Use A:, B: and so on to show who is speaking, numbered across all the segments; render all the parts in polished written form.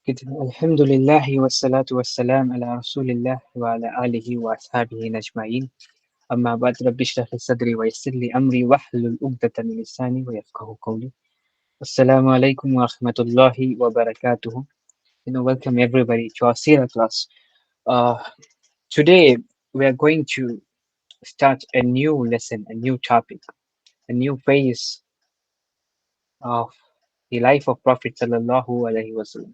A: الحمد لله والصلاة والسلام على رسول الله وعلى آله وأصحابه أجمعين. أما بعد رب اشرح لي صدري ويسر لي أمري واحلل عقدة من لساني ويفقهوا قولي. السلام عليكم ورحمة الله وبركاته. Welcome everybody to our Sira class. Uh, Today we are going to start a new lesson, a new topic, a new phase of the life of Prophet sallallahu alaihi wasallam.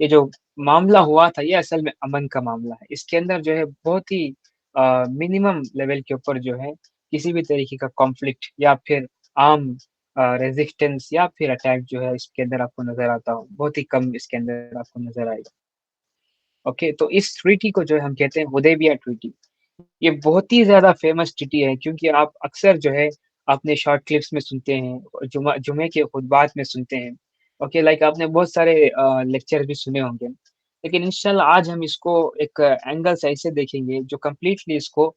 A: یہ جو معاملہ ہوا تھا یہ اصل میں امن کا معاملہ ہے. اس کے اندر جو ہے بہت ہی منیمم لیول کے اوپر جو ہے کسی بھی طریقے کا کانفلکٹ یا پھر عام ریزسٹنس یا پھر اٹیک جو ہے اس کے اندر آپ کو نظر آتا ہو، بہت ہی کم اس کے اندر آپ کو نظر آئے گا. اوکے، تو اس ٹریٹی کو جو ہے ہم کہتے ہیں ہدیبیہ ٹریٹی. یہ بہت ہی زیادہ فیمس ٹریٹی ہے کیونکہ آپ اکثر جو ہے اپنے شارٹ کلپس میں سنتے ہیں، جمعے کے خطبات میں سنتے ہیں. اوکے، لائک آپ نے بہت سارے لیکچر بھی سنے ہوں گے، لیکن انشاءاللہ آج ہم اس کو ایک اینگل سے ایسے دیکھیں گے جو کمپلیٹلی اس کو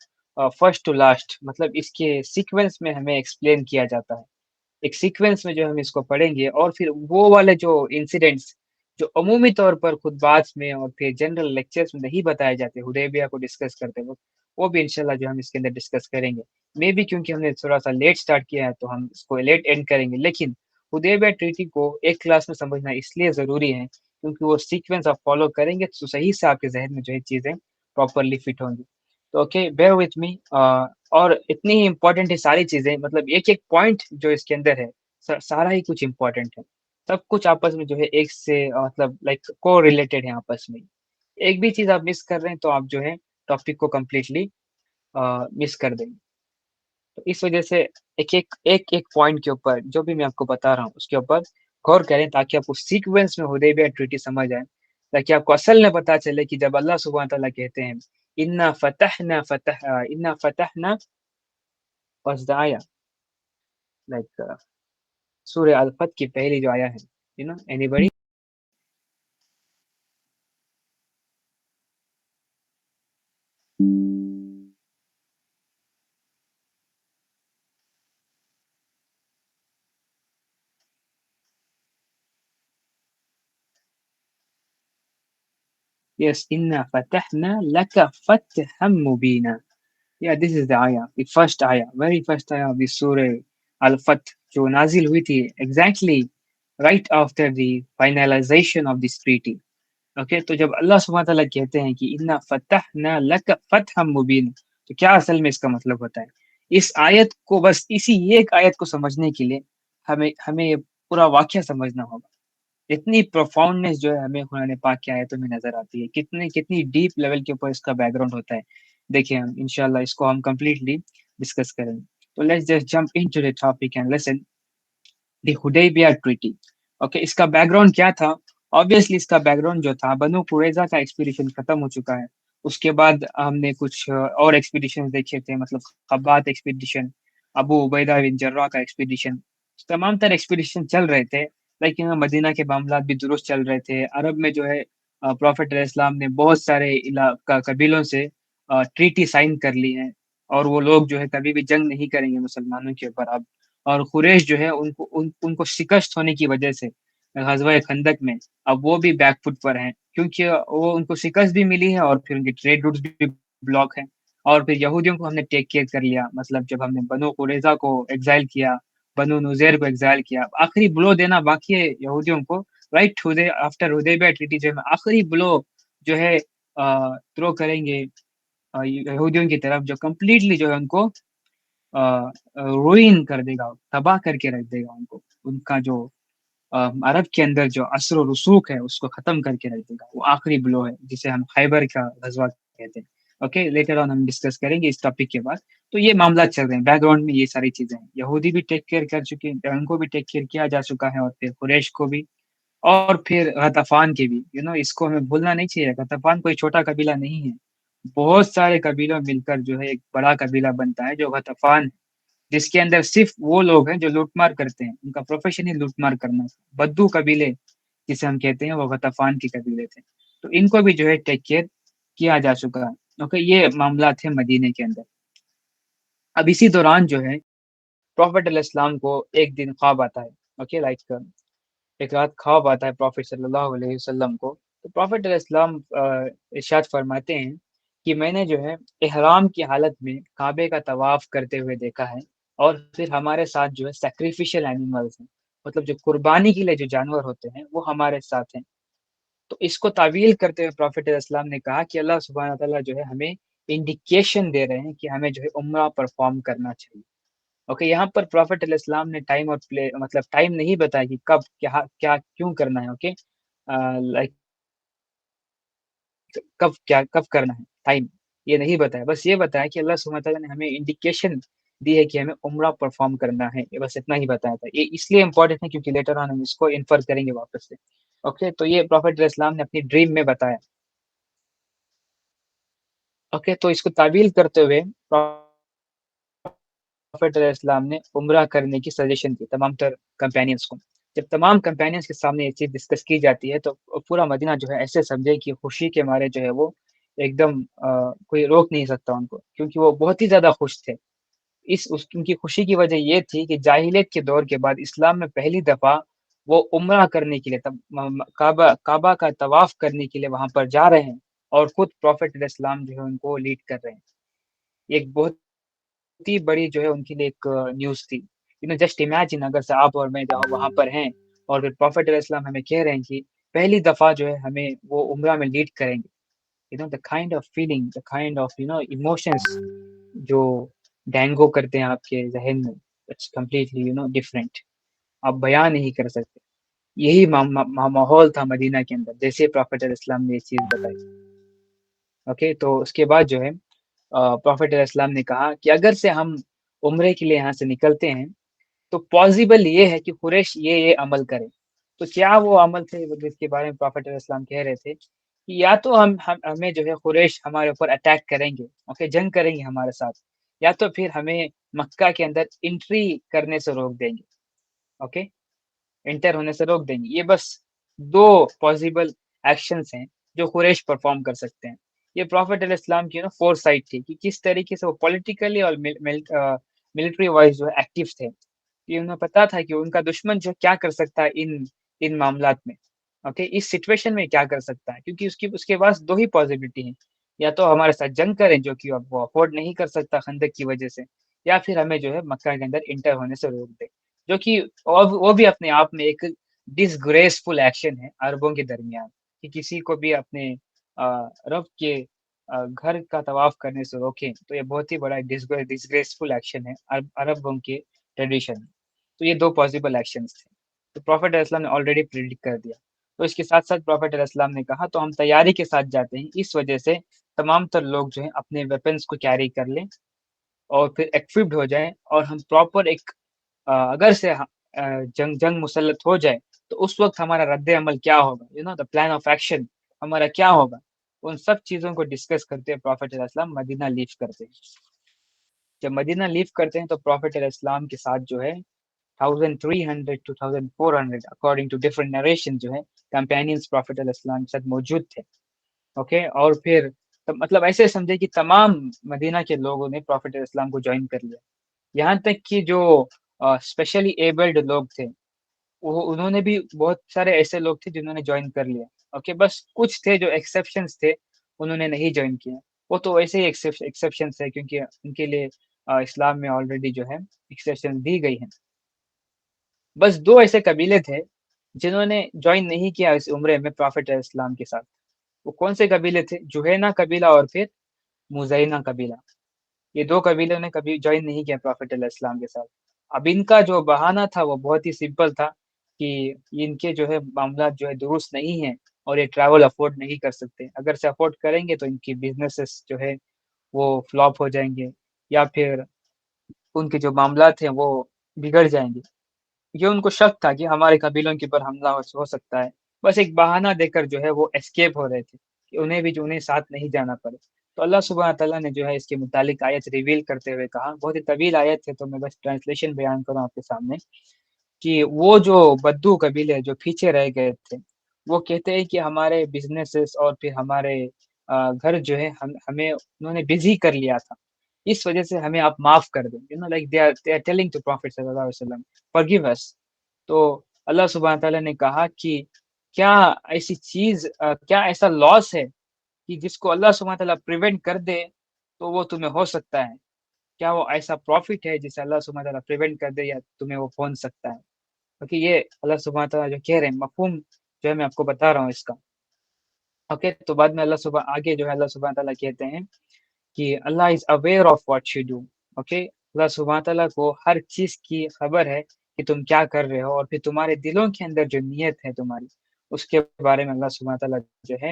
A: فرسٹ ٹو لاسٹ، مطلب اس کے سیکوینس میں ہمیں ایکسپلین کیا جاتا ہے. ایک سیکوینس میں جو ہم اس کو پڑھیں گے اور پھر وہ والے جو انسیڈنٹس جو عمومی طور پر خطبات میں اور پھر جنرل لیکچرز میں نہیں بتائے جاتے حدیبیہ کو ڈسکس کرتے وقت، وہ بھی انشاءاللہ جو ہم اس کے اندر ڈسکس کریں گے. مے بھی کیونکہ ہم نے تھوڑا سا لیٹ سٹارٹ کیا ہے تو ہم اس کو لیٹ اینڈ کریں گے، لیکن حدیبیہ ٹریٹی کو ایک کلاس میں سمجھنا اس لیے ضروری ہے کیونکہ وہ سیکوینس آپ فالو کریں گے تو صحیح سے آپ کے ذہن میں جو ہے چیزیں پراپرلی فٹ ہوں گی. تو اوکے، بیئر وتھ می. اور اتنی ہی امپورٹنٹ ہے ساری چیزیں، مطلب ایک ایک پوائنٹ جو اس کے اندر ہے سارا ہی کچھ امپورٹنٹ ہے. سب کچھ آپس میں جو ہے ایک سے مطلب لائک کو ریلیٹڈ ہے آپس میں. ایک بھی چیز آپ مس کر رہے ہیں تو آپ جو ہے ٹاپک کو کمپلیٹلی مس کر دیں گے. تو اس وجہ سے ایک پوائنٹ کے اوپر جو بھی میں آپ کو بتا رہا ہوں اس کے اوپر غور کریں تاکہ آپ کو سیکوینس میں حدیبیہ ٹریٹی سمجھ آئے، تاکہ آپ کو اصل میں پتا چلے کہ جب اللہ سبحانہ تعالیٰ کہتے ہیں انا فتحنا وسدایا، لائک سورہ الفت کی پہلی جو آیا ہے، اینی بڑی. Yes, inna fatahna laka fathan mubina. Yeah, this is the ayah, the first ayah, very first ayah of the Surah Al-Fath, جو نازل ہوئی تھی exactly right after the finalization of this treaty. Okay, تو جب اللہ سبحانہ تعالیٰ کہتے ہیں کہ انا فتحنا لک فتحا مبین، تو کیا اصل میں اس کا مطلب ہوتا ہے؟ اس آیت کو بس اسی ایک آیت کو سمجھنے کے لیے ہمیں یہ پورا واقعہ سمجھنا ہوگا. اتنی پروفاؤنڈنس جو ہے ہمیں قرآن پاک کی آیتوں میں نظر آتی ہے، کتنی ڈیپ لیول کے اوپر اس کا بیک گراؤنڈ ہوتا ہے. دیکھیں ہم انشاءاللہ اس کو ہم کمپلیٹلی ڈسکس کریں گے. تو let's just jump into the topic and listen the Hudaybiyyah treaty. Okay, اس کا بیک گراؤنڈ کیا تھا؟ آبویسلی اس کا بیک گراؤنڈ جو تھا، بنو قریظہ کا ایکسپیڈیشن ختم ہو چکا ہے. اس کے بعد ہم نے کچھ اور ایکسپیڈیشن دیکھے تھے، مطلب خبات ایکسپیڈیشن، ابو عبیدہ بن جراح کا ایکسپیڈیشن، تمام تر ایکسپیڈیشن چل رہے تھے. لیکن مدینہ کے معاملات بھی درست چل رہے تھے. عرب میں جو ہے پروفیٹ علیہ السلام نے بہت سارے قبیلوں سے ٹریٹی سائن کر لی ہیں، اور وہ لوگ جو ہے کبھی بھی جنگ نہیں کریں گے مسلمانوں کے اوپر اب. اور قریش جو ہے ان کو شکست ہونے کی وجہ سے غزوہ خندق میں اب وہ بھی بیک فٹ پر ہیں، کیونکہ وہ ان کو شکست بھی ملی ہے اور پھر ان کے ٹریڈ روٹس بھی بلاک ہیں. اور پھر یہودیوں کو ہم نے ٹیک کیئر کر لیا، مطلب جب ہم نے بنو قریظہ کو ایگزائل کیا، بنو نذیر کو ایگزائل کیا، آخری بلو دینا باقی ہے یہودیوں کو. رائٹ آفٹر حدیبیہ ٹریٹی جو ہے آخری بلو جو ہے تھرو کریں گے یہودیوں کی طرف، جو کمپلیٹلی جو ہے ان کو روئن کر دے گا، تباہ کر کے رکھ دے گا ان کو. ان کا جو عرب کے اندر جو اثر و رسوخ ہے اس کو ختم کر کے رکھ دے گا. وہ آخری بلو ہے جسے ہم خیبر کا غزوہ کہتے ہیں. اوکے، لیٹر آن ہم ڈسکس کریں گے اس ٹاپک کے بعد. تو یہ معاملات چل رہے ہیں بیک گراؤنڈ میں، یہ ساری چیزیں ہیں. یہودی بھی ٹیک کیئر کر چکے ہیں، ان کو بھی ٹیک کیئر کیا جا چکا ہے، اور پھر قریش کو بھی، اور پھر غطفان کے بھی. اس کو ہمیں بھولنا نہیں چاہیے. غطفان کوئی چھوٹا قبیلہ نہیں ہے، بہت سارے قبیلوں مل کر جو ہے ایک بڑا قبیلہ بنتا ہے جو غطفان، جس کے اندر صرف وہ لوگ ہیں جو لوٹ مار کرتے ہیں. ان کا پروفیشن ہی لوٹ مار کرنا. بدو قبیلے جسے ہم کہتے ہیں وہ غطفان کے قبیلے تھے. تو ان کو بھی جو ہے ٹیک کیئر کیا جا چکا ہے. اوکے، یہ معاملات ہیں مدینے کے اندر. اب اسی دوران جو ہے پروفیٹ علیہ السلام کو ایک دن خواب آتا ہے. اوکے، لائک ایک رات خواب آتا ہے پروفیٹ صلی اللہ علیہ وسلم کو. تو پروفیٹ علیہ السلام ارشاد فرماتے ہیں کہ میں نے جو ہے احرام کی حالت میں کعبے کا طواف کرتے ہوئے دیکھا ہے، اور پھر ہمارے ساتھ جو ہے سیکریفیشل اینیملز ہیں، مطلب جو قربانی کے لیے جو جانور ہوتے ہیں وہ ہمارے ساتھ ہیں. تو اس کو تعویل کرتے ہوئے پروفیٹ علیہ السلام نے کہا کہ اللہ سبحانہ تعالیٰ جو ہے ہمیں انڈیکیشن دے رہے ہیں کہ ہمیں جو ہے عمرہ پرفارم کرنا چاہیے. اوکے، یہاں پر پروفیٹ علیہ السلام نے ٹائم اور مطلب ٹائم نہیں بتایا کہ کب کیا کیا کیوں کرنا ہے. اوکے، لائک وقت کب کرنا ہے، ٹائم یہ نہیں بتایا، بس یہ بتایا کہ اللہ سبحانہ تعالیٰ نے ہمیں انڈیکیشن دی ہے کہ ہمیں عمرہ پرفارم کرنا ہے، یہ بس اتنا ہی بتایا تھا۔ یہ اس لیے امپورٹنٹ ہے کیونکہ لیٹر آن ہم اس کو انفر کریں گے واپس سے۔ اوکے، تو یہ پروفیٹ علیہ السلام نے اپنی ڈریم میں بتایا۔ اوکے، تو اس کو تعویل کرتے ہوئے پروفیٹ علیہ السلام نے عمرہ کرنے کی سجیشن دی تمام تر کمپینینس کو۔ جب تمام کمپینینس کے سامنے یہ چیز ڈسکس کی جاتی ہے تو پورا مدینہ جو ہے ایسے سمجھے کہ خوشی کے مارے جو ہے وہ ایک دم کوئی روک نہیں سکتا ان کو، کیونکہ وہ بہت ہی زیادہ خوش تھے۔ ان کی خوشی کی وجہ یہ تھی کہ جاہلیت کے دور کے بعد اسلام میں پہلی دفعہ وہ عمرہ کرنے کے لیے کعبہ کا طواف کرنے کے لیے وہاں پر جا رہے ہیں، اور خود پروفیٹ علیہ السلام جو ہے ان کو لیڈ کر رہے ہیں۔ ایک بہت ہی بڑی جو ہے ان کے لیے ایک نیوز تھی۔ جسٹ امیجن اگر سے آپ اور میں وہاں پر ہیں اور پھر پروفیٹ علیہ السلام ہمیں کہہ رہے ہیں کہ پہلی دفعہ جو ہے ہمیں وہ عمرہ میں لیڈ کریں گے۔ the kind of feeling, the kind of emotions جو ڈینگو کرتے ہیں آپ کے ذہن میں، اٹس کمپلیٹلی ڈفرینٹ، آپ بیان نہیں کر سکتے۔ یہی ماحول تھا مدینہ کے اندر جیسے پروفیٹ علیہ السلام نے یہ چیز بتائی۔ اوکے، تو اس کے بعد جو ہے پروفیٹ علیہ السلام نے کہا کہ اگر سے ہم عمرے کے لیے یہاں سے نکلتے ہیں تو پاسبل یہ ہے کہ قریش یہ عمل کرے۔ تو کیا وہ عمل تھے جس کے بارے میں پروفیٹ علیہ السلام کہہ رہے تھے کہ یا تو ہمیں جو ہے قریش ہمارے اوپر اٹیک کریں گے، اوکے، جنگ کریں گے ہمارے ساتھ، یا تو پھر ہمیں مکہ کے اندر انٹری کرنے سے روک دیں گے، اوکے، انٹر ہونے سے روک دیں گے۔ یہ بس دو پاسبل ایکشنز ہیں جو قریش پرفارم کر سکتے ہیں۔ یہ پروفیٹ علیہ السلام کی فور سائٹ تھی کہ کس طریقے سے وہ پولیٹیکلی اور ملٹری وائز جو ہے ایکٹیو تھے، کہ انہیں پتا تھا کہ ان کا دشمن جو کیا کر سکتا ہے ان معاملات میں، اوکے، اس سچویشن میں کیا کر سکتا ہے، کیونکہ اس کے پاس دو ہی پاسبلٹی ہیں، یا تو ہمارے ساتھ جنگ کریں جو کہ اب وہ افورڈ نہیں کر سکتا خندق کی وجہ سے، یا پھر ہمیں جو ہے مکہ کے اندر انٹر ہونے سے روک دے، جو کہ وہ بھی اپنے آپ میں ایک ڈس گریسفل ایکشن ہے عربوں کے درمیان، کہ کسی کو بھی اپنے رب کے گھر کا طواف کرنے سے روکیں تو یہ بہت ہی بڑا ڈسگریسفل ایکشن ہے عربوں کے ٹریڈیشن میں۔ تو یہ دو پاسبل ایکشنز تھے، تو پروفیٹ علیہ السلام نے آلریڈی پریڈکٹ کر دیا۔ تو اس کے ساتھ ساتھ پروفیٹ علیہ السلام نے کہا تو ہم تیاری کے ساتھ جاتے ہیں، اس وجہ سے تمام تر لوگ جو ہیں اپنے ویپنز کو کیری کر لیں اور پھر ایکوپڈ ہو جائیں، اور ہم پراپر ایک اگر سے جنگ مسلط ہو جائے تو اس وقت ہمارا رد عمل کیا ہوگا، دا پلان آف ایکشن ہمارا کیا ہوگا، ان سب چیزوں کو ڈسکس کرتے ہیں پروفیٹ علیہ السلام مدینہ لیو کرتے ہیں۔ جب مدینہ لیو کرتے ہیں تو پروفیٹ علیہ السلام کے ساتھ جو ہے 1300 to 1400 according to different narration جو ہے کمپینینز پروفیٹ علیہ السلام کے ساتھ موجود تھے، اوکے، اور پھر مطلب ایسے سمجھے کہ تمام مدینہ کے لوگوں نے پروفیٹ علیہ السلام کو جوائن کر لیا، یہاں تک کہ جو اسپیشلی ایبلڈ لوگ تھے انہوں نے بھی، بہت سارے ایسے لوگ تھے جنہوں نے جوائن کر لیا، اوکے، بس کچھ تھے جو ایکسیپشنز تھے انہوں نے نہیں جوائن کیا، وہ تو ویسے ہی ایکسیپشنز ہے کیونکہ ان کے لیے اسلام میں آلریڈی جو ہے ایکسیپشن دی گئی ہیں۔ بس دو ایسے قبیلے تھے جنہوں نے جوائن نہیں کیا اس عمرے میں پروفیٹ علیہ السلام کے ساتھ۔ وہ کون سے قبیلے تھے؟ جوہینہ قبیلہ اور پھر مزینہ قبیلہ، یہ دو قبیلوں نے کبھی جوائن نہیں کیا پروفیٹ علیہ السلام کے ساتھ۔ اب ان کا جو بہانہ تھا وہ بہت ہی سمپل تھا کہ ان کے جو ہے معاملات جو ہے درست نہیں ہیں اور یہ ٹریول افورڈ نہیں کر سکتے، اگر سے افورڈ کریں گے تو ان کی بزنسز جو ہے وہ فلاپ ہو جائیں گے، یا پھر ان کے جو معاملات ہیں وہ بگڑ جائیں گے، یہ ان کو شک تھا کہ ہمارے قبیلوں کے اوپر حملہ ہو سکتا ہے، بس ایک بہانہ دے کر جو ہے وہ اسکیپ ہو رہے تھے کہ انہیں ساتھ نہیں جانا پڑے۔ تو اللہ سبحانہ تعالیٰ نے جو ہے اس کے متعلق آیت ریویل کرتے ہوئے کہا، بہت ہی طویل آیت ہے تو میں بس ٹرانسلیشن بیان کروں آپ کے سامنے، کہ وہ جو بدو قبیلے جو پیچھے رہ گئے تھے وہ کہتے ہیں کہ ہمارے بزنسز اور پھر ہمارے گھر جو ہے ہمیں انہوں نے بزی کر لیا تھا، اس وجہ سے ہمیں آپ معاف کر دیں، like they are telling to Prophet صلی اللہ علیہ وسلم forgive us۔ تو اللہ سبحانہ تعالیٰ نے کہا کہ کیا ایسی چیز، کیا ایسا لاس ہے کہ جس کو اللہ سبحانہ تعالیٰ پریونٹ کر دے تو وہ تمہیں ہو سکتا ہے؟ کیا وہ ایسا پروفٹ ہے جسے اللہ سبحانہ تعالیٰ پریونٹ کر دے یا تمہیں وہ پہنچ سکتا ہے؟ کیونکہ یہ اللہ سبحانہ تعالیٰ جو کہہ رہے ہیں مفہوم جو ہے میں آپ کو بتا رہا ہوں اس کا، اوکے۔ تو بعد میں آگے جو ہے اللہ سبحانہ تعالیٰ کہتے ہیں کہ Allah is aware of what you do, okay, اللہ سبحانہ تعالیٰ کو ہر چیز کی خبر ہے کہ تم کیا کر رہے ہو، اور پھر تمہارے دلوں کے اندر جو نیت ہے تمہاری اس کے بارے میں اللہ سبحانہ تعالیٰ جو ہے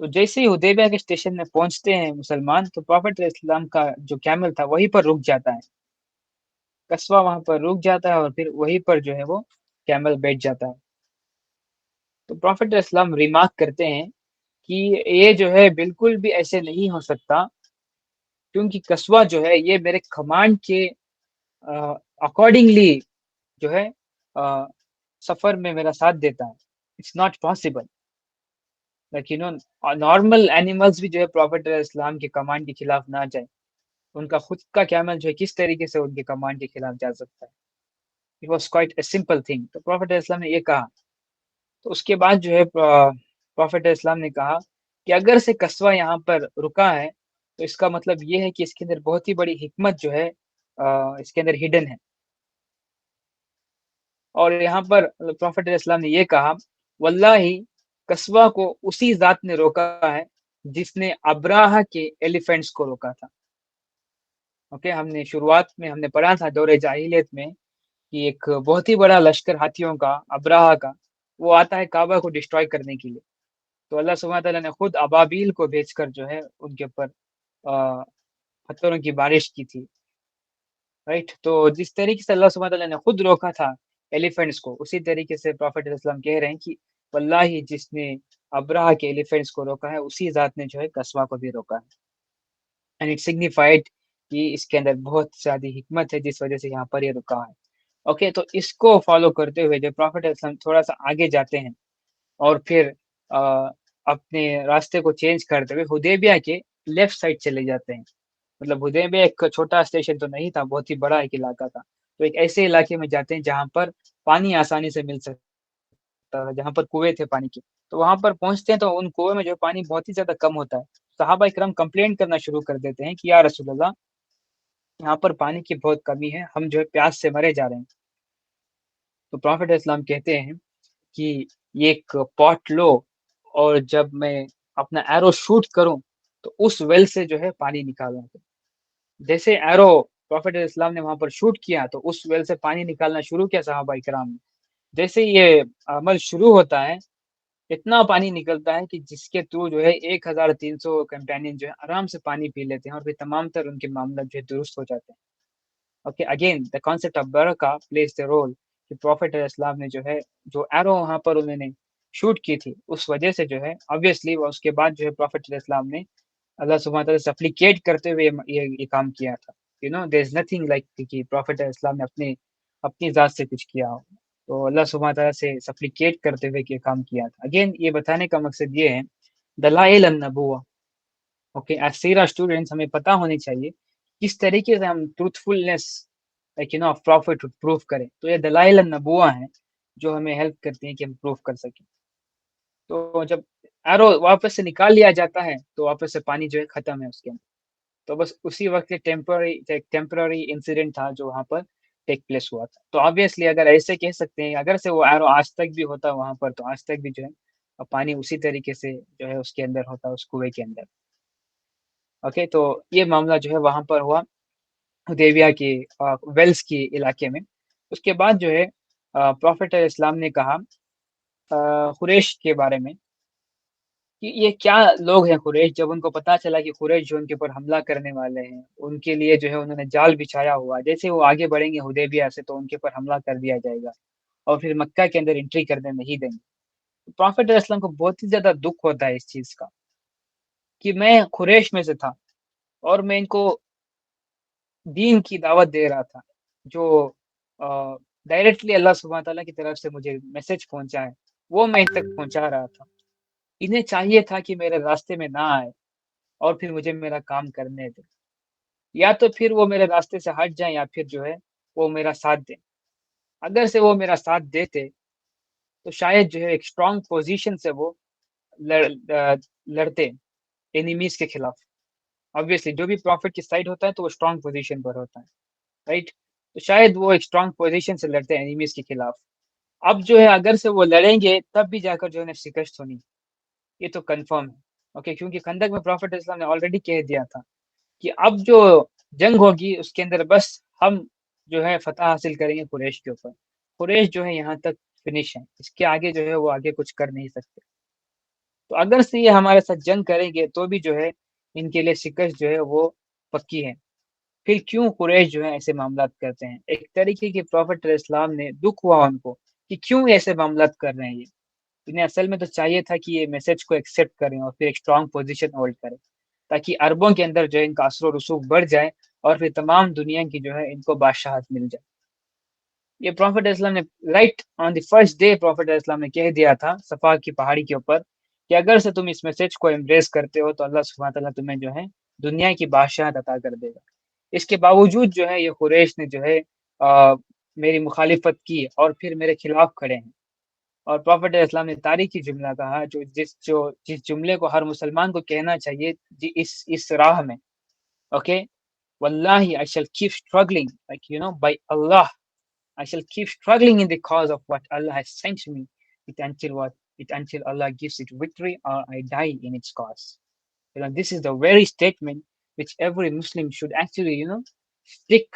A: تو جیسے ہی حدیبیہ کے اسٹیشن میں پہنچتے ہیں مسلمان، تو پروفٹ اسلام کا جو کیمل تھا وہیں پر رک جاتا ہے، قصبہ وہاں پر رک جاتا ہے، اور پھر وہیں پر جو ہے وہ کیمل بیٹھ جاتا ہے۔ تو پروفٹ اسلام ریمارک کرتے ہیں کہ یہ جو ہے بالکل بھی ایسے نہیں ہو سکتا، کیونکہ قصبہ جو ہے یہ میرے کمانڈ کے اکارڈنگلی جو ہے سفر میں میرا ساتھ دیتا ہے۔ It's not possible like normal animals بھی جو ہے پروفٹ اسلام کے کمانڈ کے خلاف نہ جائے، ان کا خود کا کیمل جو ہے کس طریقے سے ان کے کمانڈ کے خلاف جا سکتا ہے؟ It was quite a simple thing. تو پروفٹ اسلام نے یہ کہا، تو اس کے بعد جو ہے پروفٹ اسلام نے کہا کہ اگر سے قصبہ یہاں پر رکا ہے تو اس کا مطلب یہ ہے کہ اس کے اندر بہت ہی بڑی حکمت جو ہے اس کے اندر ہڈن ہے۔ اور یہاں پر پروفٹ اسلام نے یہ کہا، واللہ قصبہ کو اسی ذات نے روکا ہے جس نے ابراہ کے ایلیفینٹس کو روکا تھا۔ اوکے، ہم نے شروعات میں ہم نے پڑھا تھا دور جاہلیت میں کہ ایک بہت ہی بڑا لشکر ہاتھیوں کا، ابراہ کا، وہ آتا ہے کعبہ کو ڈسٹروائے کرنے کے لیے۔ تو اللہ سبحانہ تعالیٰ نے خود ابابیل کو بھیج کر جو ہے ان کے اوپر پتھروں کی بارش کی تھی، رائٹ۔ تو جس طریقے سے اللہ سبحانہ تعالیٰ نے خود روکا تھا ایلیفینٹس کو، اسی طریقے سے پروفٹ اسلام کہہ رہے ہیں کہ واللہ جس نے ابراہ کے ایلیفینٹس کو روکا ہے اسی ذات نے جو ہے قصبہ کو بھی روکا ہے، اینڈ اٹ سگنیفائڈ کہ اس کے اندر بہت زیادہ حکمت ہے جس وجہ سے یہاں پر یہ رکا ہے۔ اوکے، تو اس کو فالو کرتے ہوئے جو پروفٹ اسلام تھوڑا سا آگے جاتے ہیں اور پھر اپنے راستے کو چینج کرتے ہوئے حدیبیہ کے لیفٹ سائڈ چلے جاتے ہیں۔ مطلب حدیبیہ ایک چھوٹا اسٹیشن تو نہیں تھا، بہت ہی بڑا ایک علاقہ تھا۔ تو ایک ایسے علاقے میں جاتے ہیں جہاں پر پانی آسانی سے مل سکتا ہے، جہاں پر کنویں تھے پانی کے۔ تو وہاں پر پہنچتے ہیں تو ان کنویں میں جو پانی بہت ہی زیادہ کم ہوتا ہے۔ صحابہ اکرام کمپلینٹ کرنا شروع کر دیتے ہیں کہ یا رسول اللہ، یہاں پر پانی کی بہت کمی ہے، ہم جو ہے پیاس سے مرے جا رہے ہیں۔ تو پروفٹ اسلام کہتے ہیں کہ یہ ایک پاٹ لو، اور جب میں اپنا ایرو شوٹ کروں تو اس ویل سے جو ہے پانی نکالنا۔ جیسے ایرو پروفٹ اسلام نے وہاں پر شوٹ کیا تو اس ویل سے پانی نکالنا شروع کیا صحابہ کرام نے۔ جیسے یہ عمل شروع ہوتا ہے، اتنا پانی نکلتا ہے کہ جس کے تھرو جو ہے 1300 کمپینین جو ہے آرام سے پانی پی لیتے ہیں، اور پھر تمام تر ان کے معاملات جو ہے درست ہو جاتے ہیں۔ Okay, again the concept of برکہ پلیز دا رول، کہ پروفٹ اسلام نے جو ہے جو ایرو وہاں پر انہوں نے شوٹ کی تھی اس وجہ سے جو ہے obviously اس کے بعد جو ہے پروفٹ اسلام نے اللہ سبحانہ تعالیٰ سے سپلیکیٹ کرتے ہوئے یہ کام کیا تھا۔ there is nothing like کہ پروفٹ اسلام نے اپنی ذات سے کچھ کیا ہو، تو اللہ سبحانہ تعالیٰ سے سپلیکیٹ کرتے ہوئے یہ کام کیا تھا۔ اگین یہ بتانے کا مقصد یہ ہے دلائل النبوہ۔ اوکے، ایز سیرہ اسٹوڈنٹس ہمیں پتہ ہونی چاہیے کس طریقے سے ہم ٹروتھفلنس آف پروفٹ پروف کریں۔ تو یہ دلائل النبوہ ہیں جو ہمیں ہیلپ کرتی ہیں کہ ہم پروف کر سکیں۔ تو جب ایرو واپس سے نکال لیا جاتا ہے تو واپس سے پانی جو ہے ختم ہے اس کے اندر۔ تو بس اسی وقت ٹیمپرری انسیڈنٹ تھا جو وہاں پر ٹیک پلیس ہوا تھا۔ تو آبویسلی اگر ایسے کہہ سکتے ہیں، اگر سے وہ ایرو آج تک بھی ہوتا وہاں پر، تو آج تک بھی جو ہے پانی اسی طریقے سے جو ہے اس کے اندر ہوتا، اس کنویں کے اندر۔ اوکے، تو یہ معاملہ جو ہے وہاں پر ہوا حدیبیہ کے ویلز کے علاقے میں۔ اس کے بعد جو ہے پروفٹ اسلام نے کہا قریش کے بارے میں کہ یہ کیا لوگ ہیں قریش۔ جب ان کو پتا چلا کہ قریش جو ان کے اوپر حملہ کرنے والے ہیں، ان کے لیے جو ہے انہوں نے جال بچھایا ہوا، جیسے وہ آگے بڑھیں گے حدیبیہ سے تو ان کے اوپر حملہ کر دیا جائے گا اور پھر مکہ کے اندر انٹری کرنے نہیں دیں گے۔ پروفٹ اسلام کو بہت ہی زیادہ دکھ ہوتا ہے اس چیز کا کہ میں قریش میں سے تھا اور میں ان کو دین کی دعوت دے رہا تھا، جو ڈائریکٹلی اللہ سبحانہ تعالیٰ کی طرف سے مجھے میسج پہنچا ہے وہ میں ان تک پہنچا رہا تھا۔ انہیں چاہیے تھا کہ میرے راستے میں نہ آئے اور پھر مجھے میرا کام کرنے دے، یا تو پھر وہ میرے راستے سے ہٹ جائیں یا پھر جو ہے وہ میرا ساتھ دیں۔ اگر سے وہ میرا ساتھ دیتے تو شاید جو ہے ایک اسٹرانگ پوزیشن سے وہ لڑتے اینیمیز کے خلاف۔ obviously جو بھی پروفٹ کی سائڈ ہوتا ہے تو وہ اسٹرانگ پوزیشن پر ہوتا ہے، رائٹ۔ تو شاید وہ ایک اسٹرانگ پوزیشن سے لڑتے ہیں اینیمیز کے خلاف۔ اب جو ہے اگر سے وہ لڑیں گے تب بھی جا کر جو ہے شکست ہونی، یہ تو کنفرم ہے۔ اوکے، کیونکہ خندق میں پروفٹ اسلام نے آلریڈی کہہ دیا تھا کہ اب جو جنگ ہوگی اس کے اندر بس ہم جو ہے فتح حاصل کریں گے قریش کے اوپر۔ قریش جو ہے یہاں تک فنش ہے، اس کے آگے جو ہے وہ آگے کچھ کر نہیں سکتے۔ تو اگر سے یہ ہمارے ساتھ جنگ کریں گے تو بھی جو ہے ان کے لیے شکست جو ہے وہ پکی ہے. پھر کیوں قریش جو ہے ایسے معاملات کرتے ہیں؟ ایک طریقے کے پروفٹ علیہ السلام نے دکھ ہوا ان کو کہ کیوں ایسے معاملات کر رہے ہیں یہ. انہیں اصل میں تو چاہیے تھا کہ یہ میسج کو ایکسیپٹ کریں اور پھر ایک اسٹرانگ پوزیشن ہولڈ کریں تاکہ عربوں کے اندر جو ہے ان کا اثر و رسوخ بڑھ جائے اور پھر تمام دنیا کی جو ہے ان کو بادشاہت مل جائے. یہ پروفٹ اسلام نے right on the first day prophet اسلام نے کہہ دیا تھا صفا کی پہاڑی کے اوپر کہ اگر سے تم اس میسج کو امبریس کرتے ہو تو اللہ سبحانہ تعالیٰ تمہیں جو ہے دنیا کی بادشاہت عطا کر دے گا. اس کے باوجود جو ہے یہ قریش نے جو ہے میری مخالفت کی اور پھر میرے خلاف کھڑے ہیں. اور پروفٹ اسلام نے تاریخی جملہ کہا جس جملے کو ہر مسلمان کو کہنا چاہیے اس راہ میں. اوکے, واللہ I shall keep struggling, like by Allah I shall keep struggling in the cause of what Allah has sent me until Allah gives it victory or I die in its cause. This is the very statement which every Muslim should actually stick.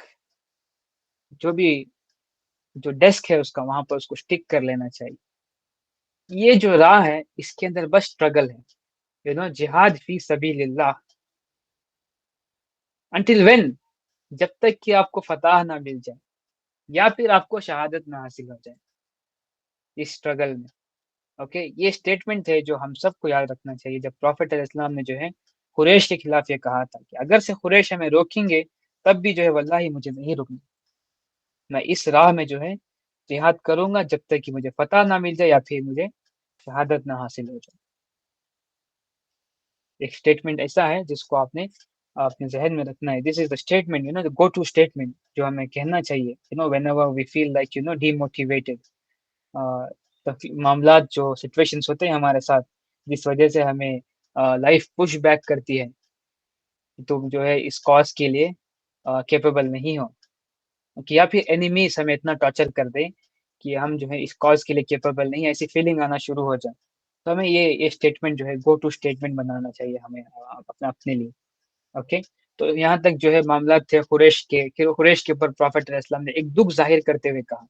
A: جو desk ہے اس کا وہاں پر اس کو stick کر لینا چاہیے. یہ جو راہ ہے اس کے اندر بس اسٹرگل ہے, جہاد فی سبیل اللہ. انٹل وین, جب تک کہ آپ کو فتح نہ مل جائے یا پھر آپ کو شہادت نہ حاصل ہو جائے اس اسٹرگل میں. اوکے, یہ اسٹیٹمنٹ ہے جو ہم سب کو یاد رکھنا چاہیے جب پروفٹ علیہ السلام نے جو ہے قریش کے خلاف یہ کہا تھا کہ اگر سے قریش ہمیں روکیں گے تب بھی جو ہے واللہ مجھے نہیں رکنا, میں اس راہ میں جو ہے جہاد کروں گا جب تک کہ مجھے فتح نہ مل جائے یا پھر مجھے شہادت نہ حاصل ہو جائے. ایک اسٹیٹمنٹ ایسا ہے جس کو آپ نے اپنے ذہن میں رکھنا ہے. This is the statement go to statement جو ہمیں کہنا چاہیے whenever we feel like demotivated. معاملات جو سچویشنس ہوتے ہیں ہمارے ساتھ جس وجہ سے ہمیں لائف پش بیک کرتی ہے, تم جو ہے اس کاز کے لیے کیپیبل نہیں ہو, یا پھر اینیمیز ہمیں اتنا ٹارچر کر دیں کہ ہم جو ہے اس کاز کے لیے کیپیبل نہیں, ایسی فیلنگ آنا شروع ہو جائے, تو ہمیں یہ اسٹیٹمنٹ جو ہے گو ٹو اسٹیٹمنٹ بنانا چاہیے ہمیں اپنے لیے. اوکے, تو یہاں تک جو ہے معاملات تھے قریش کے اوپر پروفٹ علیہ السلام نے ایک دکھ ظاہر کرتے ہوئے کہا.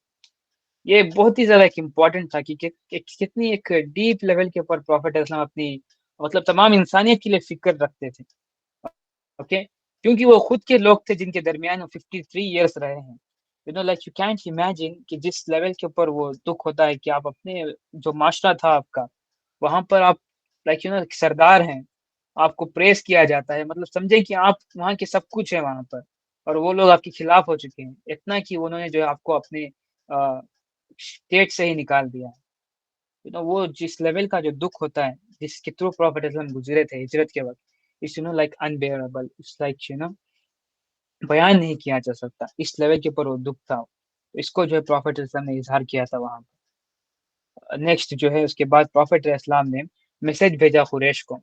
A: یہ بہت ہی زیادہ ایک امپورٹنٹ تھا کہ کتنی ایک ڈیپ لیول کے اوپر پروفٹ علیہ السلام اپنی مطلب تمام انسانیت کے لیے فکر رکھتے تھے. اوکے, کیونکہ وہ خود کے لوگ تھے جن کے درمیان 53 ایئرس رہے ہیں. لائک یو کینٹ امیجن کہ جس لیول کے اوپر وہ دکھ ہوتا ہے کہ آپ اپنے جو معاشرہ تھا آپ کا وہاں پر آپ لائک سردار ہیں, آپ کو پریس کیا جاتا ہے, مطلب سمجھے کہ آپ وہاں کے سب کچھ ہے وہاں پر, اور وہ لوگ آپ کے خلاف ہو چکے ہیں اتنا کہ انہوں نے جو ہے آپ کو اپنے اسٹیٹ سے ہی نکال دیا ہے. وہ جس لیول کا جو دکھ ہوتا ہے جس کے تھرو پروفٹ اسلام گزرے تھے ہجرت کے وقت, it's like unbearable, it's like بیان نہیں کیا جا سکتا. اس لیول کے اوپر وہ دکھ تھا, اس کو جو ہے پروفٹ اسلام نے اظہار کیا تھا وہاں پر. نیکسٹ جو ہے اس کے بعد پروفٹ اسلام نے میسج بھیجا قریش کو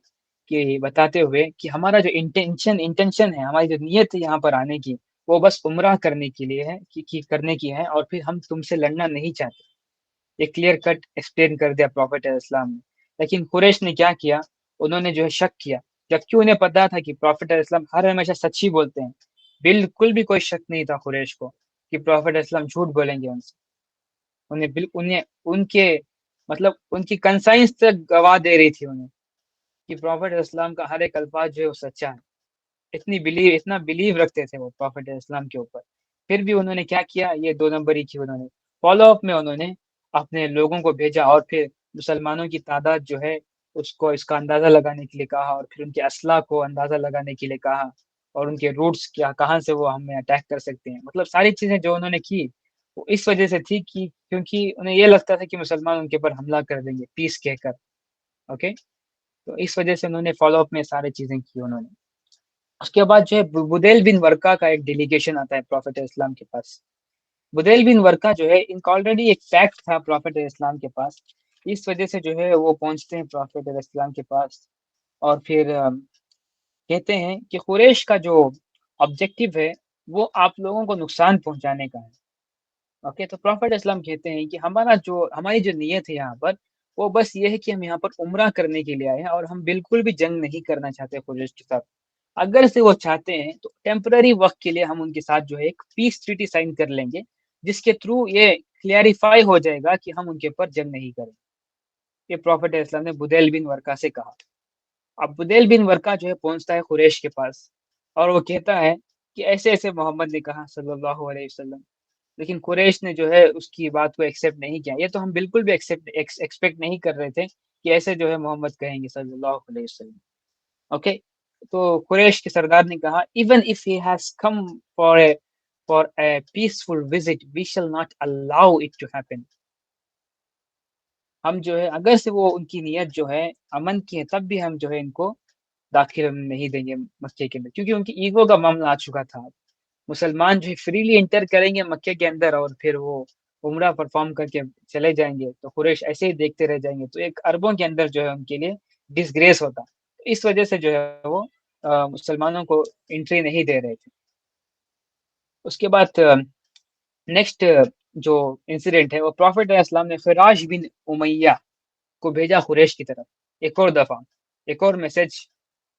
A: کہ بتاتے ہوئے کہ ہمارا جو انٹینشن ہے, ہماری جو نیت ہے یہاں پر آنے کی, وہ بس عمرہ کرنے کے لیے ہے کرنے کی ہے, اور پھر ہم تم سے لڑنا نہیں چاہتے. یہ کلیئر کٹ ایکسپلین کر دیا پروفٹ اسلام نے. لیکن قریش نے کیا کیا, انہوں نے جو ہے شک کیا, جبکہ انہیں پتا تھا کہ پروفٹ اسلام ہر ہمیشہ سچ ہی بولتے ہیں. بالکل بھی کوئی شک نہیں تھا قریش کو کہ پروفٹ اسلام جھوٹ بولیں گے. انہیں ان کے مطلب ان کی کنسائنس تک گواہ دے رہی تھی انہیں کہ پروفٹ اسلام کا ہر ایک الفاظ جو ہے وہ سچا ہے. اتنا بلیو رکھتے تھے وہ پروفٹ اسلام کے اوپر. پھر بھی انہوں نے کیا کیا, یہ 2 نمبری کی انہوں نے فالو اپ میں انہوں نے اپنے لوگوں کو بھیجا اور پھر مسلمانوں کی تعداد جو ہے اس کا اندازہ لگانے کے لیے کہا, اور پھر ان کے اسلحہ کو اندازہ لگانے کے لیے کہا, اور ان کے روٹس کہاں سے وہ ہمیں اٹیک کر سکتے ہیں. مطلب ساری چیزیں جو انہوں نے کی وہ اس وجہ سے تھی کہ کیونکہ انہیں یہ لگتا تھا کہ مسلمان ان کے اوپر حملہ کر دیں گے پیس کہہ کر. اوکے, تو اس وجہ سے انہوں نے فالو اپ میں سارے چیزیں کی انہوں نے. اس کے بعد جو ہے بدیل بن ورقا کا ایک ڈیلیگیشن آتا ہے پروفٹ اسلام کے پاس. بدیل بن ورقا جو ہے ان کا آلریڈی ایک فیکٹ تھا پروفٹ اسلام کے پاس, اس وجہ سے جو ہے وہ پہنچتے ہیں پروفٹ اسلام کے پاس, اور پھر کہتے ہیں کہ قریش کا جو آبجیکٹو ہے وہ آپ لوگوں کو نقصان پہنچانے کا ہے. اوکے, تو پروفٹ اسلام کہتے ہیں کہ ہماری جو نیت ہے یہاں پر وہ بس یہ ہے کہ ہم یہاں پر عمرہ کرنے کے لیے آئے ہیں, اور ہم بالکل بھی جنگ نہیں کرنا چاہتے قریش کے ساتھ. اگر سے وہ چاہتے ہیں تو ٹیمپرری وقت کے لیے ہم ان کے ساتھ جو ہے ایک پیس ٹریٹی سائن کر لیں گے, جس کے تھرو یہ کلیئریفائی ہو جائے گا کہ ہم ان کے اوپر جنگ نہیں کریں. یہ پروفٹ اسلام نے بدیل بن ورقا سے کہا۔ اب بدیل بن ورقا جو ہے پہنچتا ہے قریش کے پاس، اور وہ کہتا ہے کہ ایسے ایسے محمد نے کہا صلی اللہ علیہ وسلم، لیکن قریش نے جو ہے اس کی بات کو ایکسیپٹ نہیں کیا۔ یہ تو ہم بالکل بھی ایکسپیکٹ نہیں کر رہے تھے کہ ایسے جو ہے محمد کہیں گے صلی اللہ علیہ وسلم۔ اوکے، تو قریش کے سردار نے کہا even if he has come for a peaceful visit we shall not allow it to happen. ہم جو ہے اگر سے وہ ان کی نیت جو ہے امن کی ہے، تب بھی ہم جو ہے ان کو داخل نہیں دیں گے مکے کے اندر، کیونکہ ان کی ایگو کا معاملہ آ چکا تھا۔ مسلمان جو ہے فریلی انٹر کریں گے مکے کے اندر اور پھر وہ عمرہ پرفارم کر کے چلے جائیں گے، تو قریش ایسے ہی دیکھتے رہ جائیں گے، تو ایک عربوں کے اندر جو ہے ان کے لیے ڈسگریس ہوتا۔ اس وجہ سے جو ہے وہ مسلمانوں کو انٹری نہیں دے رہے تھے۔ اس کے بعد نیکسٹ جو انسیڈنٹ ہے وہ پروفٹ علیہ السلام نے فراش بن امیہ کو بھیجا قریش کی طرف ایک اور دفعہ، ایک اور میسج،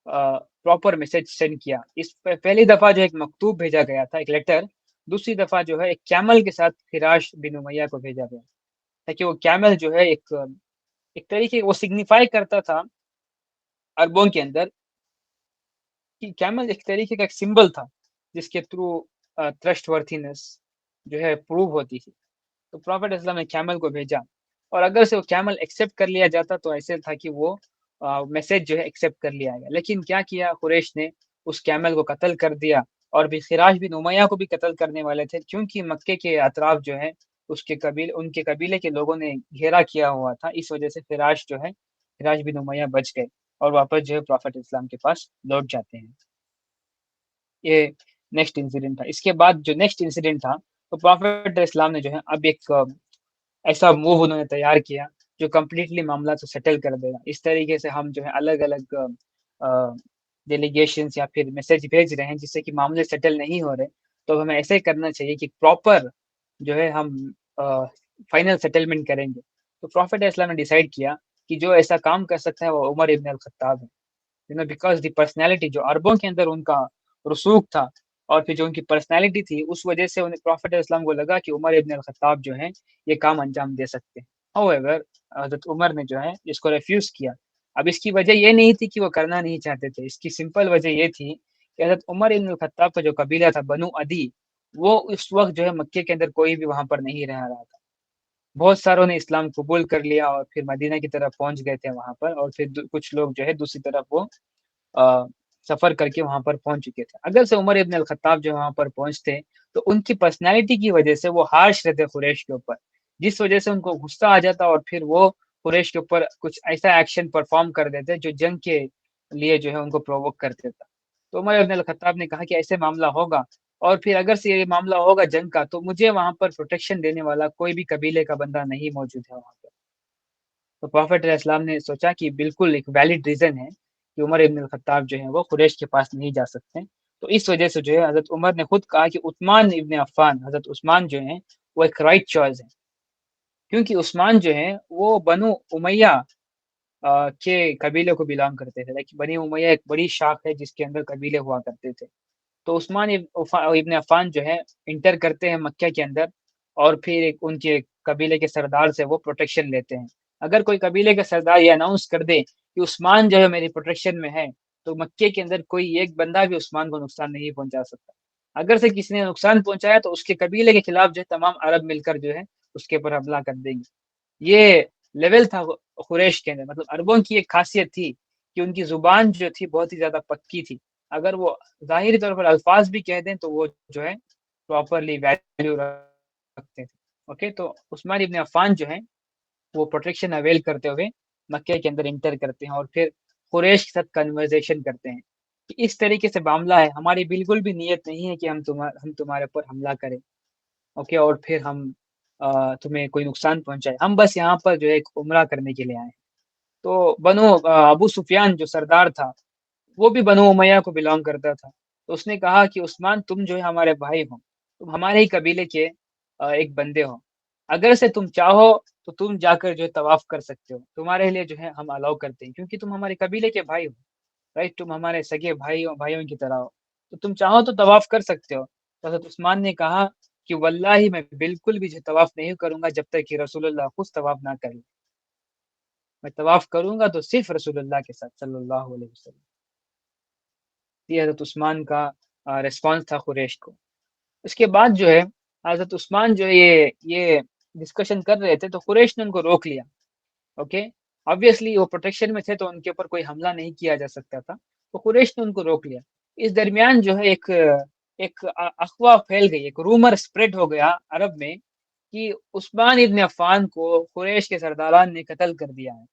A: پراپر میسج سینڈ کیا۔ اس پہلی دفعہ جو ایک مکتوب بھیجا گیا تھا، ایک لیٹر، دوسری دفعہ جو ہے ایک کیمل کے ساتھ فراش بن امیہ کو بھیجا گیا، تاکہ وہ کیمل جو ہے ایک طریقے وہ سگنیفائی کرتا تھا عربوں کے اندر کہ کیمل ایک طریقے کا ایک سمبل تھا جس کے تھرو ٹرسٹ ورتھینس جو ہے پروو ہوتی تھی۔ تو پروفٹ اسلام نے کیمل کو بھیجا، اور اگر سے وہ کیمل ایکسیپٹ کر لیا جاتا تو ایسے تھا کہ وہ میسج جو ہے ایکسیپٹ کر لیا گیا، لیکن کیا کیا قریش نے اس کیمل کو قتل کر دیا، اور بھی فراش بن امیہ کو بھی قتل کرنے والے تھے، کیونکہ مکے کے اطراف جو ہے اس کے ان کے قبیلے کے لوگوں نے گھیرا کیا ہوا تھا، اس وجہ سے فراش بن امیہ بچ گئے اور واپس جو ہے پروفٹ اسلام کے پاس لوٹ جاتے ہیں۔ یہ نیکسٹ انسیڈنٹ تھا۔ اس کے بعد جو نیکسٹ انسیڈنٹ تھا تو پروفٹ اسلام نے جو ہے اب ایک ایسا موو انہوں نے تیار کیا جو کمپلیٹلی معاملہ کو سیٹل کر دے گا۔ اس طریقے سے ہم جو ہے الگ الگ ڈیلیگیشنز یا پھر میسج بھیج رہے ہیں جس سے کہ معاملے سیٹل نہیں ہو رہے، تو ہمیں ایسے کرنا چاہیے کہ پراپر جو ہے ہم فائنل سیٹلمنٹ کریں گے۔ تو پروفٹ اسلام نے ڈیسائیڈ کیا کہ جو ایسا کام کر سکتا ہے وہ عمر ابن الخطاب ہے، بیکاز دی پرسنالٹی جو عربوں کے اندر ان کا رسوخ تھا، اور پھر جو ان کی پرسنالٹی تھی اس وجہ سے انہیں پروفٹ اسلام کو لگا کہ عمر ابن الخطاب جو ہے یہ کام انجام دے سکتے ہیں۔ however حضرت عمر نے جو ہے اس کو ریفیوز کیا۔ اب اس کی وجہ یہ نہیں تھی کہ وہ کرنا نہیں چاہتے تھے، اس کی سمپل وجہ یہ تھی کہ حضرت عمر ابن الخطاب کا جو قبیلہ تھا بنو عدی، وہ اس وقت جو ہے مکے کے اندر کوئی بھی وہاں پر نہیں رہ رہا تھا۔ بہت ساروں نے اسلام قبول کر لیا اور پھر مدینہ کی طرف پہنچ گئے تھے وہاں پر، اور پھر کچھ لوگ جو ہے دوسری طرف وہ سفر کر کے وہاں پر پہنچ چکے تھے۔ اگر سے عمر ابن الخطاب جو وہاں پر پہنچتے تو ان کی پرسنالٹی کی وجہ سے وہ ہارش رہتے قریش کے اوپر، جس وجہ سے ان کو غصہ آ جاتا اور پھر وہ قریش کے اوپر کچھ ایسا ایکشن پرفارم کر دیتے جو جنگ کے لیے جو ہے ان کو پرووک کرتے تھا۔ تو عمر ابن الخطاب نے کہا کہ ایسے معاملہ ہوگا، اور پھر اگر سے یہ معاملہ ہوگا جنگ کا تو مجھے وہاں پر پروٹیکشن دینے والا کوئی بھی قبیلے کا بندہ نہیں موجود ہے وہاں پر۔ تو پروفٹ علیہ السلام نے سوچا کہ بالکل ایک ویلڈ ریزن ہے کہ عمر ابن الخطاب جو ہے وہ قریش کے پاس نہیں جا سکتے، تو اس وجہ سے جو ہے حضرت عمر نے خود کہا کہ عثمان ابن عفان، حضرت عثمان جو ہیں وہ ایک رائٹ چوائس ہے، کیونکہ عثمان جو ہیں وہ بنو امیہ کے قبیلے کو بلانگ کرتے تھے، لیکن بنی امیہ ایک بڑی شاخ ہے جس کے اندر قبیلے ہوا کرتے تھے۔ تو عثمان ابن عفان جو ہے انٹر کرتے ہیں مکہ کے اندر، اور پھر ایک ان کے قبیلے کے سردار سے وہ پروٹیکشن لیتے ہیں۔ اگر کوئی قبیلے کا سردار یہ اناؤنس کر دے کہ عثمان جو ہے میری پروٹیکشن میں ہے، تو مکے کے اندر کوئی ایک بندہ بھی عثمان کو نقصان نہیں پہنچا سکتا۔ اگر سے کسی نے نقصان پہنچایا تو اس کے قبیلے کے خلاف جو ہے تمام عرب مل کر جو ہے اس کے اوپر حملہ کر دیں گے۔ یہ لیول تھا قریش کے اندر، مطلب عربوں کی ایک خاصیت تھی کہ ان کی زبان جو تھی بہت ہی زیادہ پکی تھی، اگر وہ ظاہری طور پر الفاظ بھی کہہ دیں تو وہ جو ہے پراپرلی ویلیو رکھتے تھے۔ اوکے، تو عثمان ابن عفان جو ہے وہ پروٹیکشن اویل کرتے ہوئے مکے کے اندر انٹر کرتے ہیں، اور پھر قریش کے ساتھ کنورزیشن کرتے ہیں کہ اس طریقے سے معاملہ ہے، ہماری بالکل بھی نیت نہیں ہے کہ ہم تمہارے اوپر حملہ کریں، اوکے، اور پھر ہم تمہیں کوئی نقصان پہنچائے، ہم بس یہاں پر جو ہے ایک عمرہ کرنے کے لیے آئے ہیں۔ تو بنو ابو سفیان جو سردار تھا وہ بھی بنو امیہ کو بلانگ کرتا تھا، تو اس نے کہا کہ عثمان تم جو ہے ہمارے بھائی ہو، تم ہمارے ہی قبیلے کے ایک بندے ہو، اگر سے تم چاہو تو تم جا کر جو ہے طواف کر سکتے ہو، تمہارے لیے جو ہے ہم الاؤ کرتے ہیں، کیونکہ تم ہمارے قبیلے کے بھائی ہو، رائٹ، تم ہمارے سگے بھائیوں کی طرح ہو، تو تم چاہو تو طواف کر سکتے ہو۔ تو حضرت عثمان نے کہا کہ واللہ میں بالکل بھی طواف نہیں کروں گا جب تک کہ رسول اللہ خود طواف نہ کرے۔ میں طواف کروں گا تو صرف رسول اللہ کے ساتھ صلی اللہ علیہ وسلم. یہ حضرت عثمان کا ریسپانس تھا قریش کو. اس کے بعد جو ہے حضرت عثمان جو ہے یہ ڈسکشن کر رہے تھے تو قریش نے ان کو روک لیا. اوکے, آبویسلی وہ پروٹیکشن میں تھے تو ان کے اوپر کوئی حملہ نہیں کیا جا سکتا تھا, تو قریش نے ان کو روک لیا. اس درمیان جو ہے ایک افواہ پھیل گئی, ایک رومر اسپریڈ ہو گیا عرب میں کہ عثمان ابن عفان کو قریش کے سرداران نے قتل کر دیا ہے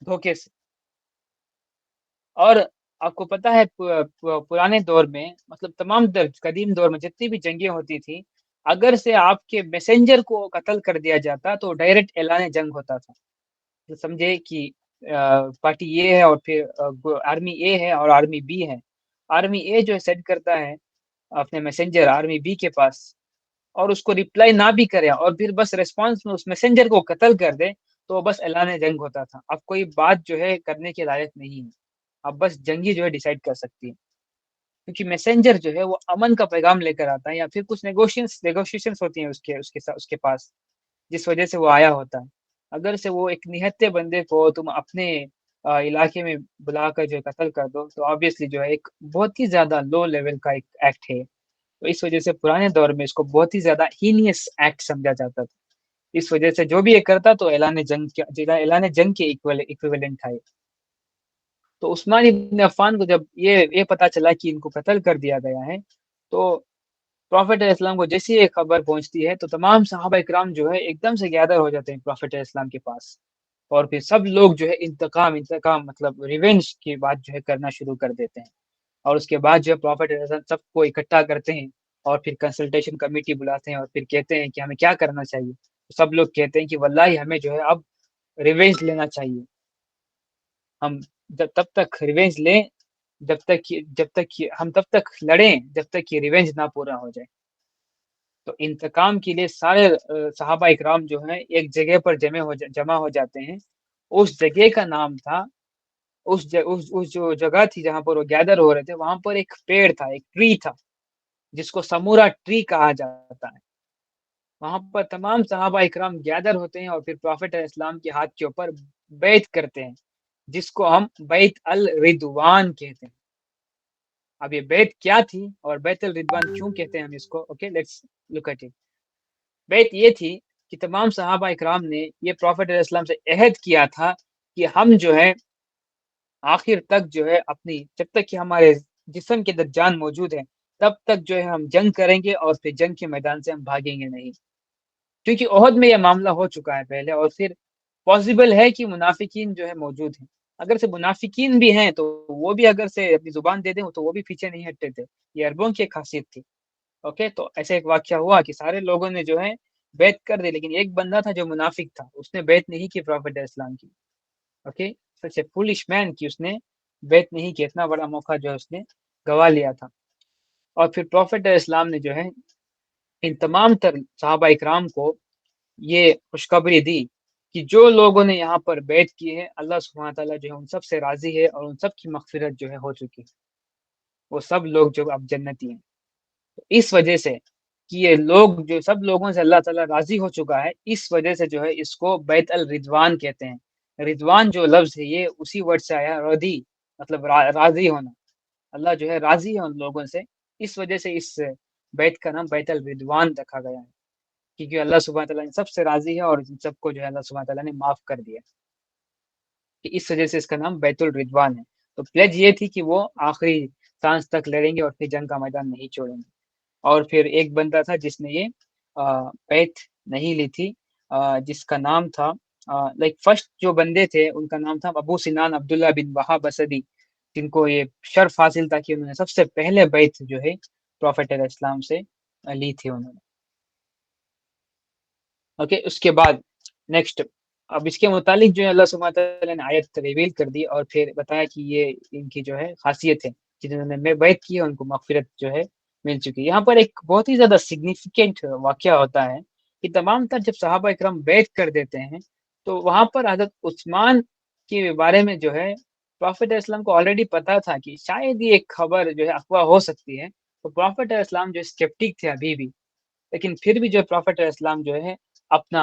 A: دھوکے سے. اور آپ کو پتا ہے پرانے دور میں, مطلب تمام قدیم دور میں جتنی بھی جنگیں ہوتی تھی, اگر سے آپ کے میسنجر کو قتل کر دیا جاتا تو ڈائریکٹ اعلان جنگ ہوتا تھا. تو سمجھے کہ پارٹی اے ہے اور پھر آرمی اے ہے اور آرمی بی ہے. آرمی اے جو سینڈ کرتا ہے اپنے میسنجر آرمی بی کے پاس, اور اس کو ریپلائی نہ بھی کرے اور پھر بس ریسپانس میں اس میسنجر کو قتل کر دے تو بس اعلان جنگ ہوتا تھا. اب کوئی بات جو ہے کرنے کے لائق نہیں ہے, اب بس جنگی جو ہے ڈیسائیڈ کر سکتی ہے, کیونکہ میسنجر جو ہے وہ امن کا پیغام لے کر آتا ہے یا پھر کچھ نیگوشیشنز ہوتی ہیں اس کے پاس, جس وجہ سے وہ آیا ہوتا ہے. اگر سے وہ ایک نہتے بندے کو تم اپنے علاقے میں بلا کر جو قتل کر دو تو آبویسلی جو ہے ایک بہت ہی زیادہ لو لیول کا ایک ایکٹ ہے. تو اس وجہ سے پرانے دور میں اس کو بہت ہی زیادہ ہینیس ایکٹ سمجھا جاتا تھا. اس وجہ سے جو بھی یہ کرتا تو اعلان جنگ کے ایکویولنٹ تھا. تو عثمان ابن عفان کو جب یہ پتا چلا کہ ان کو قتل کر دیا گیا ہے, تو پروفیٹ علیہ السلام کو جیسی یہ خبر پہنچتی ہے تو تمام صحابہ اکرام جو ہے ایک دم سے گیدر ہو جاتے ہیں پروفیٹ علیہ السلام کے پاس, اور پھر سب لوگ جو ہے انتقام مطلب ریونج کی بات جو ہے کرنا شروع کر دیتے ہیں. اور اس کے بعد جو ہے پروفیٹ علیہ السلام سب کو اکٹھا کرتے ہیں اور پھر کنسلٹیشن کمیٹی بلاتے ہیں اور پھر کہتے ہیں کہ ہمیں کیا کرنا چاہیے. سب لوگ کہتے ہیں کہ واللہ ہمیں جو ہے اب ریونج لینا چاہیے, ہم تب تک ریونج لیں جب تک ہم تب تک لڑیں جب تک یہ ریونج نہ پورا ہو جائے. تو انتقام کے لیے سارے صحابہ اکرام جو ہیں ایک جگہ پر جمع ہو جاتے ہیں. اس جگہ کا نام تھا, اس جو جگہ تھی جہاں پر وہ گیدر ہو رہے تھے, وہاں پر ایک پیڑ تھا, ایک ٹری تھا جس کو سمورا ٹری کہا جاتا ہے. وہاں پر تمام صحابہ اکرام گیدر ہوتے ہیں اور پھر پروفیٹ علیہ السلام کے ہاتھ کے اوپر بیعت کرتے ہیں, جس کو ہم بیعت الرضوان کہتے ہیں. اب یہ بیعت کیا تھی اور بیعت الرضوان کیوں کہتے ہیں ہم اس کو, okay let's look at it. بیعت یہ تھی کہ تمام صحابہ اکرام نے یہ پروفیٹ علیہ السلام سے عہد کیا تھا کہ ہم جو ہے آخر تک جو ہے اپنی, جب تک کہ ہمارے جسم کے اندر جان موجود ہے تب تک جو ہے ہم جنگ کریں گے اور پھر جنگ کے میدان سے ہم بھاگیں گے نہیں. کیونکہ عہد میں یہ معاملہ ہو چکا ہے پہلے, اور پھر پاسبل ہے کہ منافقین جو ہے موجود ہیں. اگر سے منافقین بھی ہیں تو وہ بھی اگر سے اپنی زبان دے دیں تو وہ بھی پیچھے نہیں ہٹتے تھے. یہ عربوں کی ایک خاصیت تھی. اوکے, تو ایسے ایک واقعہ ہوا کہ سارے لوگوں نے جو ہے بیعت کر دی, لیکن ایک بندہ تھا جو منافق تھا, اس نے بیعت نہیں کی پروفیٹ علیہ السلام کی. اوکے, سچ اے فولش مین کی اس نے بیعت نہیں کی. اتنا بڑا موقع جو ہے اس نے گوا لیا تھا. اور پھر پروفیٹ علیہ السلام نے جو ہے ان تمام تر صحابہ اکرام کو یہ خوشخبری دی کہ جو لوگوں نے یہاں پر بیعت کی ہے اللہ سبحانہ تعالیٰ جو ہے ان سب سے راضی ہے اور ان سب کی مغفرت جو ہے ہو چکی ہے. وہ سب لوگ جو اب جنتی ہیں. اس وجہ سے کہ یہ لوگ جو سب لوگوں سے اللہ تعالیٰ راضی ہو چکا ہے, اس وجہ سے جو ہے اس کو بیت الرضوان کہتے ہیں. رضوان جو لفظ ہے یہ اسی ورڈ سے آیا, رضی مطلب راضی ہونا. اللہ جو ہے راضی ہے ان لوگوں سے, اس وجہ سے اس بیت کا نام بیت الرضوان رکھا گیا ہے, کیونکہ اللہ سبحانہ تعالیٰ سب سے راضی ہے اور سب کو جو ہے اللہ سبحانہ تعالیٰ نے معاف کر دیا, کہ اس وجہ سے اس کا نام بیت الرضوان ہے. تو پلیج یہ تھی کہ وہ آخری سانس تک لڑیں گے اور پھر جنگ کا میدان نہیں چھوڑیں گے. اور پھر ایک بندہ تھا جس نے یہ بیعت نہیں لی تھی, جس کا نام تھا لائک فرسٹ جو بندے تھے ان کا نام تھا ابو سنان عبداللہ بن وہاب اسدی, جن کو یہ شرف حاصل تھا کہ انہوں نے سب سے پہلے بیعت جو ہے پروفیٹ علیہ السلام سے لی تھی انہوں نے. اوکے, اس کے بعد نیکسٹ, اب اس کے متعلق جو ہے اللہ سبحانہ تعالیٰ نے آیت ریویل کر دی اور پھر بتایا کہ یہ ان کی جو ہے خاصیت ہے, جنہوں نے بیعت کی ان کو مغفرت جو ہے مل چکی. یہاں پر ایک بہت ہی زیادہ سگنیفیکینٹ واقعہ ہوتا ہے کہ تمام تر جب صحابہ اکرام بیعت کر دیتے ہیں تو وہاں پر حضرت عثمان کے بارے میں جو ہے پروفیٹ علیہ السلام کو آلریڈی پتا تھا کہ شاید یہ ایک خبر جو ہے افواہ ہو سکتی ہے. تو پروفیٹ علیہ السلام جو اسکیپٹک تھے ابھی بھی, لیکن پھر بھی جو پروفیٹ علیہ السلام جو ہے اپنا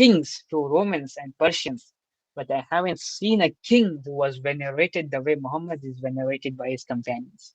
A: kings to Romans and Persians, but I haven't seen a king who was venerated the way Muhammad is venerated by his companions.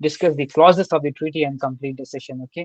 A: discuss the clauses of the treaty and complete the session. Okay,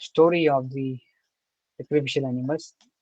A: story of the sacrificial animals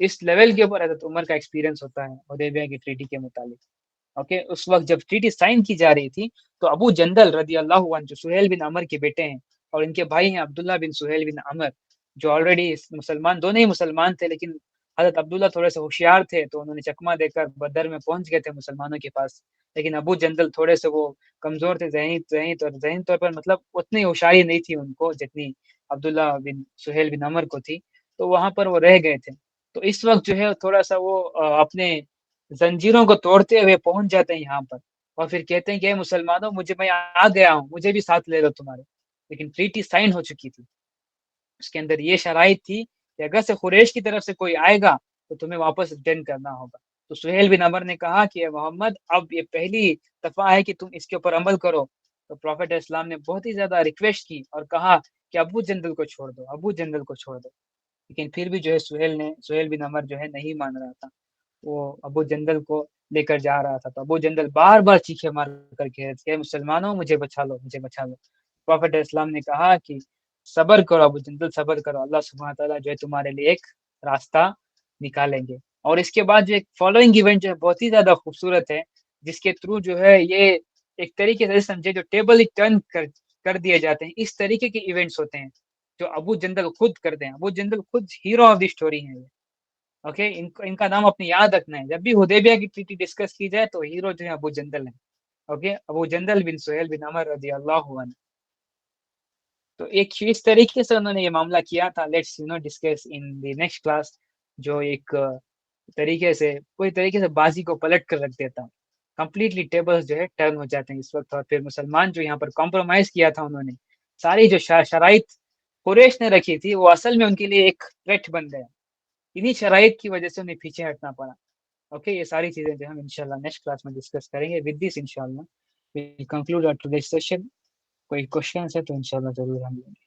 A: اس level کے اوپر حضرت عمر کا experience ہوتا ہے حدیبیہ کی treaty کے متعلق. اوکے اس وقت جب ٹریٹی سائن کی جا رہی تھی تو ابو جندل رضی اللہ عنہ جو سہیل بن عمر کے بیٹے ہیں اور ان کے بھائی ہیں عبداللہ بن سہیل بن عمر جو آلریڈی مسلمان دونوں ہی مسلمان تھے لیکن حضرت عبداللہ تھوڑے سے ہوشیار تھے تو انہوں نے چکما دے کر بدر میں پہنچ گئے تھے مسلمانوں کے پاس. لیکن ابو جندل تھوڑے سے وہ کمزور تھے ذہنی طور پر مطلب اتنی ہوشیاری نہیں تھی ان کو جتنی عبداللہ بن سہیل بن عمر کو تھی. تو وہاں پر وہ رہ گئے تھے. تو اس وقت جو ہے تھوڑا سا وہ اپنے زنجیروں کو توڑتے ہوئے پہنچ جاتے ہیں یہاں پر اور پھر کہتے ہیں کہ مسلمانوں میں آ گیا ہوں مجھے بھی ساتھ لے لو تمہارے. لیکن ٹریٹی سائن ہو چکی تھی. اس کے اندر یہ شرائط تھی کہ اگر سے قریش کی طرف سے کوئی آئے گا تو تمہیں واپس ریٹرن کرنا ہوگا. تو سہیل بن عمر نے کہا کہ محمد اب یہ پہلی دفعہ ہے کہ تم اس کے اوپر عمل کرو. تو پروفیٹ اسلام نے بہت ہی زیادہ ریکویسٹ کی اور کہا کہ ابو جندل کو چھوڑ دو ابو جندل کو چھوڑ دو. لیکن پھر بھی جو ہے سہیل بن عمر جو ہے نہیں مان رہا تھا. وہ ابو جندل کو لے کر جا رہا تھا. تو ابو جندل بار بار چیخے مار کر کہہ رہے تھے مسلمانوں مجھے بچا لو مجھے بچا لو. پروفیٹ اسلام نے کہا کہ صبر کرو ابو جندل صبر کرو اللہ سبحانہ تعالیٰ جو ہے تمہارے لیے ایک راستہ نکالیں گے. اور اس کے بعد جو ایک فالوئنگ ایونٹ جو ہے بہت ہی زیادہ خوبصورت ہے جس کے تھرو جو ہے یہ ایک طریقے سے سمجھے جو ٹیبل ٹرن کر دیے جاتے ہیں اس طریقے کے ایونٹس ہوتے ہیں جو ابو جندل خود کرتے ہیں. ابو جندل خود ہیرو آف دی اسٹوری ہیں. اوکے ان کا نام اپنے یاد رکھنا ہے جب بھی حدیبیہ کی ٹریٹی ڈسکس کی جائے تو ہیرو جو ہے ابو جندل ہے. اوکے ابو جندل بن سہیل بن عمر رضی اللہ عنہ. تو ایک اس طریقے سے انہوں نے یہ معاملہ کیا تھا. Let's discuss in the next class جو ایک طریقے سے کوئی طریقے سے بازی کو پلٹ کر رکھ دیتا. کمپلیٹلی ٹیبلز جو ہے ٹرن ہو جاتے ہیں اس وقت. اور پھر مسلمان جو یہاں پر کمپرومائز کیا تھا انہوں نے ساری جو شرائط قریش نے رکھی تھی وہ اصل میں ان کے لیے ایک تھریٹ بن گیا. انہی شرائط کی وجہ سے انہیں پیچھے ہٹنا پڑا. اوکے یہ ساری چیزیں جو ہم انشاءاللہ نیکسٹ کلاس میں ڈسکس کریں گے. ود دس انشاءاللہ we conclude our today's session. کوئی کوشچنس ہے تو انشاءاللہ ضرور ہم لیں گے.